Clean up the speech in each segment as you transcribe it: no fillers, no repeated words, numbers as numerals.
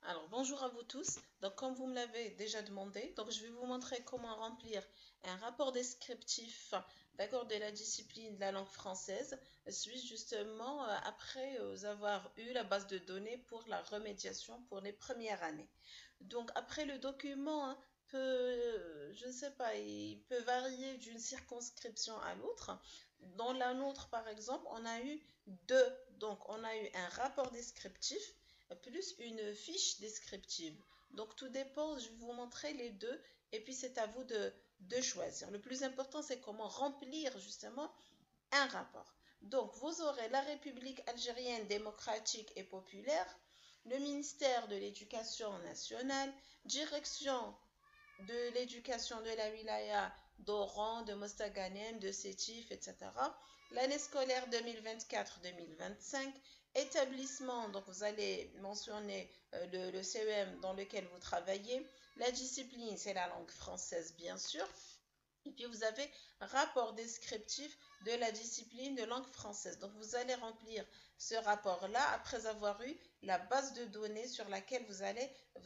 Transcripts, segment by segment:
Alors, bonjour à vous tous. Donc, comme vous me l'avez déjà demandé, donc je vais vous montrer comment remplir un rapport descriptif, d'accord, de la discipline de la langue française, suite justement après avoir eu la base de données pour la remédiation pour les premières années. Donc, après le document je ne sais pas, il peut varier d'une circonscription à l'autre. Dans la nôtre, par exemple, on a eu deux. Donc, on a eu un rapport descriptif plus une fiche descriptive. Donc tout dépend, je vais vous montrer les deux et puis c'est à vous de choisir. Le plus important, c'est comment remplir justement un rapport. Donc vous aurez la République algérienne démocratique et populaire, le ministère de l'Éducation nationale, direction de l'éducation de la wilaya d'Oran, de Mostaganem, de Sétif, etc. L'année scolaire 2024-2025, établissement, donc vous allez mentionner le CEM dans lequel vous travaillez. La discipline, c'est la langue française, bien sûr. Et puis vous avez rapport descriptif de la discipline de langue française. Donc vous allez remplir ce rapport-là après avoir eu la base de données sur laquelle vous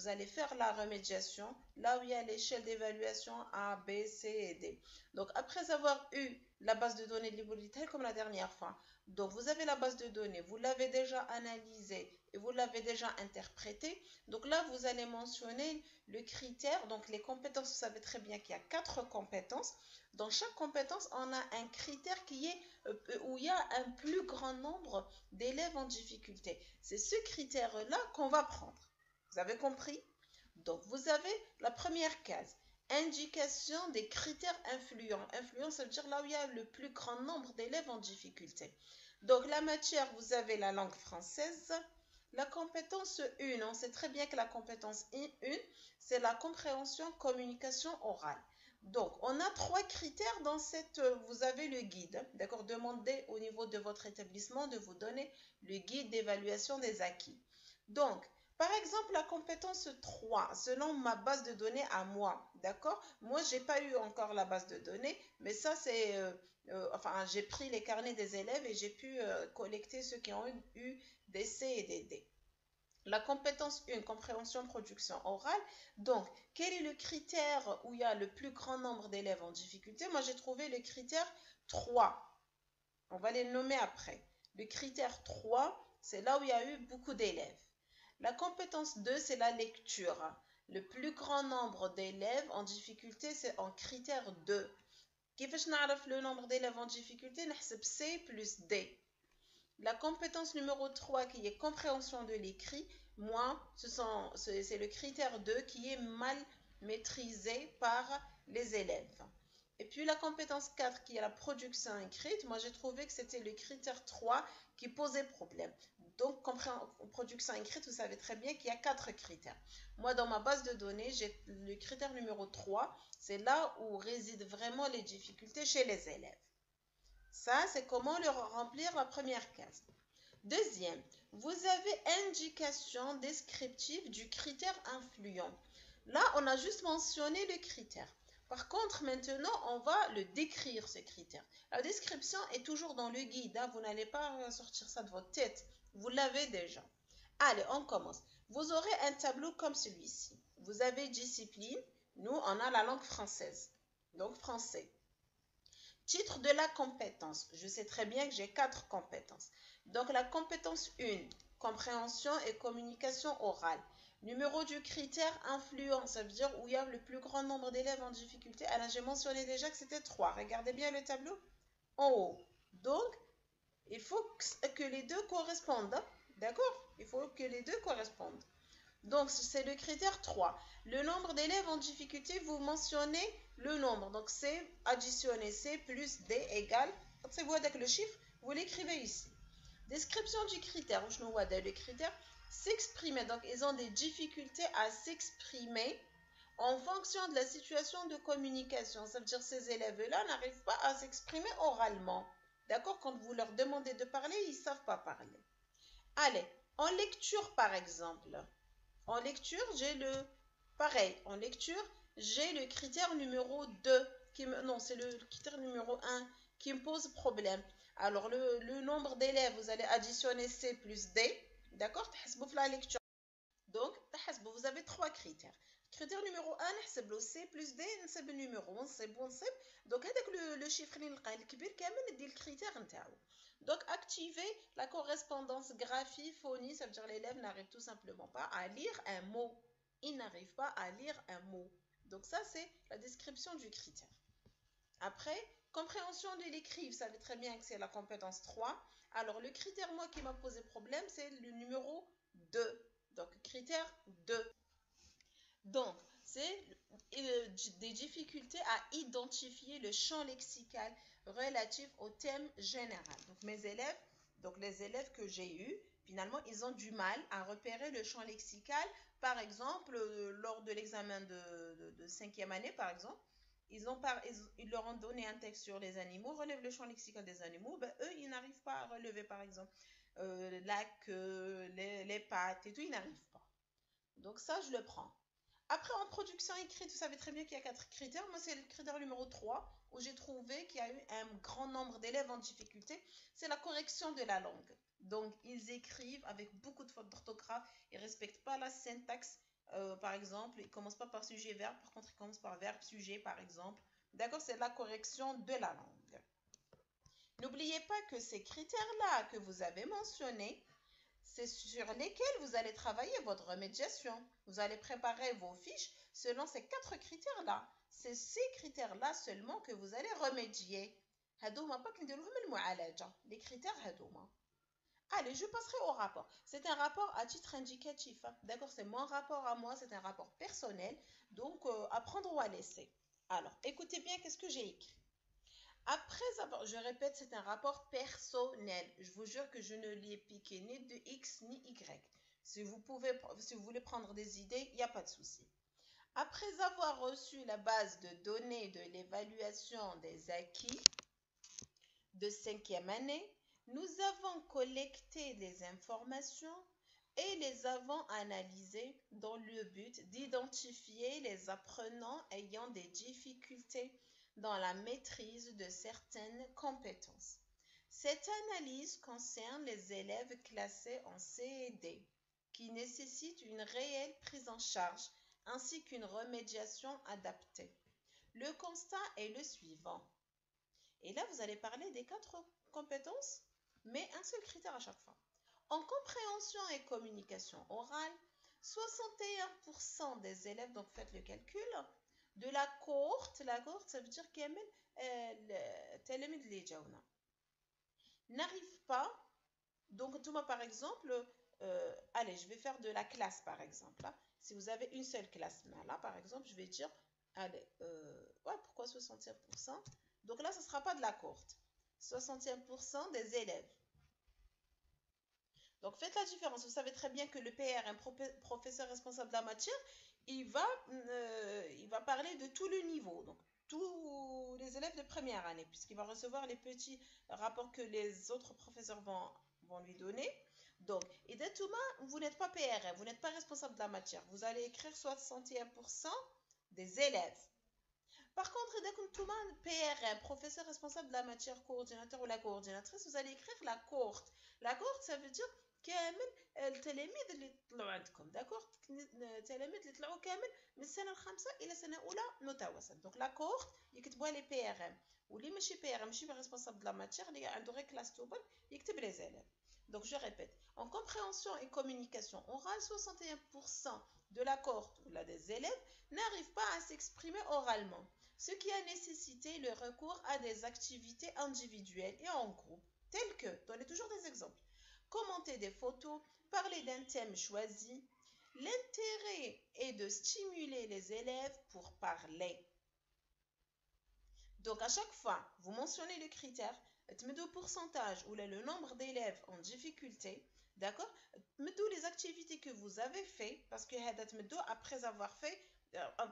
allez faire la remédiation, là où il y a l'échelle d'évaluation A, B, C et D. Donc après avoir eu la base de données de l'hypothèse comme la dernière fois, donc vous avez la base de données, vous l'avez déjà analysée et vous l'avez déjà interprétée. Donc là, vous allez mentionner le critère, donc les compétences, vous savez très bien qu'il y a quatre compétences. Dans chaque compétence, on a un critère où il y a un plus grand nombre d'élèves en difficulté. C'est ce critère-là qu'on va prendre. Vous avez compris? Donc, vous avez la première case. Indication des critères influents. Influents, ça veut dire là où il y a le plus grand nombre d'élèves en difficulté. Donc, la matière, vous avez la langue française. La compétence 1, on sait très bien que la compétence 1, c'est la compréhension, communication orale. Donc, on a trois critères dans cette. Vous avez le guide, d'accord? Demandez au niveau de votre établissement de vous donner le guide d'évaluation des acquis. Donc, par exemple, la compétence 3, selon ma base de données à moi, d'accord? Moi, je n'ai pas eu encore la base de données, mais ça, c'est. Enfin, j'ai pris les carnets des élèves et j'ai pu collecter ceux qui ont eu des C et des D. La compétence 1, compréhension, production orale. Donc, quel est le critère où il y a le plus grand nombre d'élèves en difficulté? Moi, j'ai trouvé le critère 3. On va les nommer après. Le critère 3, c'est là où il y a eu beaucoup d'élèves. La compétence 2, c'est la lecture. Le plus grand nombre d'élèves en difficulté, c'est en critère 2. كيفاش نعرف le nombre d'élèves en difficulté? نحسب C plus D. La compétence numéro 3 qui est compréhension de l'écrit, moi, c'est le critère 2 qui est mal maîtrisé par les élèves. Et puis la compétence 4 qui est la production écrite, moi j'ai trouvé que c'était le critère 3 qui posait problème. Donc, production écrite, vous savez très bien qu'il y a 4 critères. Moi, dans ma base de données, j'ai le critère numéro 3, c'est là où résident vraiment les difficultés chez les élèves. Ça, c'est comment leur remplir la première case. Deuxième, vous avez indication descriptive du critère influent. Là, on a juste mentionné le critère. Par contre, maintenant, on va le décrire, ce critère. La description est toujours dans le guide. Vous n'allez pas sortir ça de votre tête. Vous l'avez déjà. Allez, on commence. Vous aurez un tableau comme celui-ci. Vous avez discipline. Nous, on a la langue française. Donc, français. Titre de la compétence. Je sais très bien que j'ai 4 compétences. Donc la compétence 1, compréhension et communication orale. Numéro du critère influent, ça veut dire où il y a le plus grand nombre d'élèves en difficulté. Alors j'ai mentionné déjà que c'était 3. Regardez bien le tableau en haut. Donc, il faut que les deux correspondent. D'accord? Il faut que les deux correspondent. Donc, c'est le critère 3. Le nombre d'élèves en difficulté, vous mentionnez le nombre. Donc, c'est additionner C plus D égale, c'est vous avec le chiffre, vous l'écrivez ici. Description du critère, le critère s'exprimer. Donc, ils ont des difficultés à s'exprimer en fonction de la situation de communication. Ça veut dire que ces élèves-là n'arrivent pas à s'exprimer oralement. D'accord? Quand vous leur demandez de parler, ils ne savent pas parler. Allez, en lecture, par exemple. En lecture, en lecture, j'ai le critère numéro 2, non, c'est le critère numéro 1 qui me pose problème. Alors, le nombre d'élèves, vous allez additionner C plus D, d'accord? La lecture. Donc, vous avez trois critères. Critère numéro 1, نحسب C plus D, نحسب numéro ونصب. Donc, هذاك le chiffre اللي نلقاه الكبير كامل ندير الكريتير نتاعو. Donc, activer la correspondance graphie-phonie, ça veut dire l'élève n'arrive tout simplement pas à lire un mot. Il n'arrive pas à lire un mot. Donc, ça, c'est la description du critère. Après, compréhension de l'écrit, vous savez très bien que c'est la compétence 3. Alors, le critère, moi, qui m'a posé problème, c'est le numéro 2. Donc, critère 2. Donc, c'est des difficultés à identifier le champ lexical relatif au thème général. Donc, mes élèves, donc les élèves que j'ai eus, finalement, ils ont du mal à repérer le champ lexical. Par exemple, lors de l'examen de 5e année, par exemple, ils leur ont donné un texte sur les animaux, relève le champ lexical des animaux, ben, eux, ils n'arrivent pas à relever, par exemple, la queue, les pattes et tout, ils n'arrivent pas. Donc ça, je le prends. Après, en production écrite, vous savez très bien qu'il y a 4 critères. Moi, c'est le critère numéro 3, où j'ai trouvé qu'il y a eu un grand nombre d'élèves en difficulté. C'est la correction de la langue. Donc, ils écrivent avec beaucoup de fautes d'orthographe. Ils ne respectent pas la syntaxe. Par exemple, ils ne commencent pas par sujet-verbe. Par contre, ils commencent par verbe-sujet, par exemple. D'accord, c'est la correction de la langue. N'oubliez pas que ces critères-là que vous avez mentionnés, c'est sur lesquels vous allez travailler votre remédiation. Vous allez préparer vos fiches selon ces 4 critères-là. C'est ces critères-là seulement que vous allez remédier. Les critères هذوما. Allez, je passerai au rapport. C'est un rapport à titre indicatif. D'accord, c'est mon rapport à moi, c'est un rapport personnel. Donc, à prendre ou à laisser. Alors, écoutez bien qu'est-ce que j'ai écrit. Après avoir, je répète, c'est un rapport personnel. Je vous jure que je ne l'ai ai piqué ni de X ni Y. Si vous voulez prendre des idées, il n'y a pas de souci. Après avoir reçu la base de données de l'évaluation des acquis de 5e année, nous avons collecté les informations et les avons analysées dans le but d'identifier les apprenants ayant des difficultés dans la maîtrise de certaines compétences. Cette analyse concerne les élèves classés en C et D, qui nécessitent une réelle prise en charge ainsi qu'une remédiation adaptée. Le constat est le suivant. Et là, vous allez parler des 4 compétences, mais un seul critère à chaque fois. En compréhension et communication orale, 61% des élèves, donc faites le calcul, de la cohorte ça veut dire كامل التلاميذ اللي جاونا n'arrive pas. Donc toi par exemple, allez, je vais faire de la classe par exemple. Là. Si vous avez une seule classe, là par exemple, je vais dire, allez, ouais, pourquoi 61%? Donc là, ce ne sera pas de la cohorte. 61% des élèves. Donc faites la différence. Vous savez très bien que le PR, un professeur responsable de la matière, il va parler de tout le niveau. Donc tous les élèves de première année, puisqu'il va recevoir les petits rapports que les autres professeurs vont lui donner. Donc, Idatouma, vous n'êtes pas PRM, vous n'êtes pas responsable de la matière. Vous allez écrire 61% des élèves. Par contre, dès que tout le monde PRM, professeur responsable de la matière, coordinateur ou la coordinatrice, vous allez écrire la cohorte. La cohorte, ça veut dire كامل التلاميذ اللي طلعوا عندكم داكوغ التلاميذ اللي طلعوا كامل من السنه الخامسه الى سنه اولى متوسط دونك لا كوهورت يكتبوها لي بي ار ام واللي ماشي بي ار ام ماشي ريسبونسابل دو لا ماتيير اللي عنده غير كلاس توبل يكتب لي زيليف. Donc je répète, en compréhension et communication orale, 61% de la cohorte ou des élèves n'arrivent pas à s'exprimer oralement, ce qui a nécessité le recours à des activités individuelles et en groupe, telles que, donnez toujours des exemples, commenter des photos, parler d'un thème choisi. L'intérêt est de stimuler les élèves pour parler. Donc à chaque fois, vous mentionnez le critère, le pourcentage ou le nombre d'élèves en difficulté, d'accord? Mettez les activités que vous avez fait, parce que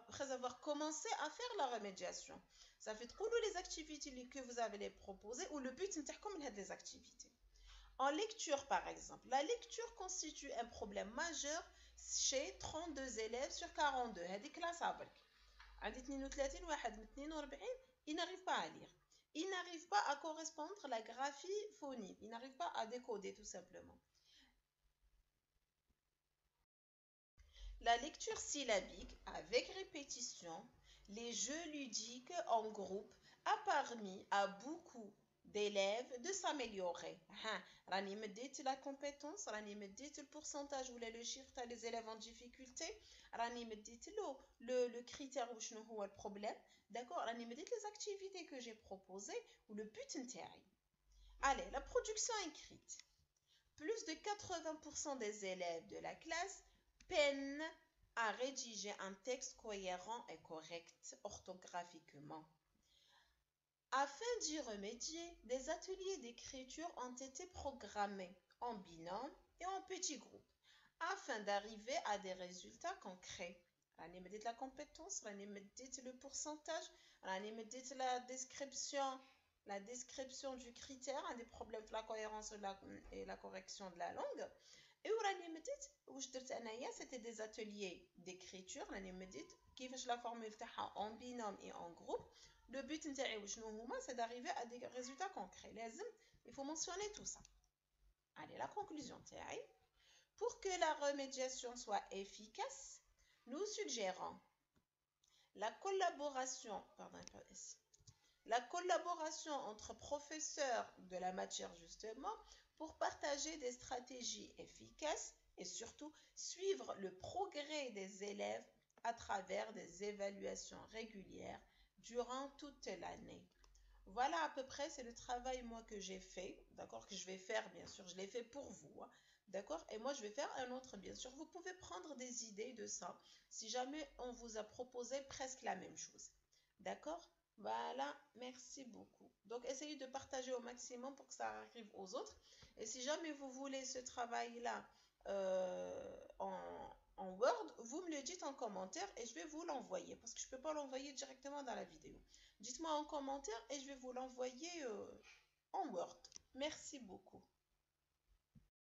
après avoir commencé à faire la remédiation. Ça fait trop les activités que vous avez les proposées ou le but c'est comme les activités. En lecture, par exemple, la lecture constitue un problème majeur chez 32 élèves sur 42. هذيك لا صابرك. عندي 32 واحد من 42 ils n'arrivent pas à lire. Ils n'arrivent pas à correspondre à la graphie phonique. Ils n'arrivent pas à décoder tout simplement. La lecture syllabique avec répétition, les jeux ludiques en groupe a permis à beaucoup d'élèves de s'améliorer. راني مديت la compétence, راني مديت le pourcentage ou le chiffre تاع les élèves en difficulté, راني مديت له le critère وشنو هو le problème, d'accord, راني مديت les activités que j'ai proposées ou le but نتاعي. Allez, la production écrite. Plus de 80% des élèves de la classe peinent à rédiger un texte cohérent et correct orthographiquement. Afin d'y remédier, des ateliers d'écriture ont été programmés en binôme et en petits groupes afin d'arriver à des résultats concrets. راني مديت la compétence, راني مديت le pourcentage, راني مديت la description du critère, un des problèmes de la cohérence et la correction de la langue. Et راني مديت واش درت انايا c'était des ateliers d'écriture, راني مديت كيفاش la formule تاعها en binôme et en groupe. Le but نتاعي وشنو هما c'est d'arriver à des résultats concrets. لازم il faut mentionner tout ça. Allez, la conclusion تاعي. Pour que la remédiation soit efficace, nous suggérons la collaboration entre professeurs de la matière justement pour partager des stratégies efficaces et surtout suivre le progrès des élèves à travers des évaluations régulières durant toute l'année. Voilà à peu près, c'est le travail moi que j'ai fait, d'accord, que je vais faire bien sûr, je l'ai fait pour vous, hein, d'accord, et moi je vais faire un autre bien sûr. Vous pouvez prendre des idées de ça si jamais on vous a proposé presque la même chose, d'accord. Voilà, merci beaucoup. Donc essayez de partager au maximum pour que ça arrive aux autres. Et si jamais vous voulez ce travail-là en Word, vous me le dites en commentaire et je vais vous l'envoyer parce que je ne peux pas l'envoyer directement dans la vidéo. Dites-moi en commentaire et je vais vous l'envoyer en Word. Merci beaucoup.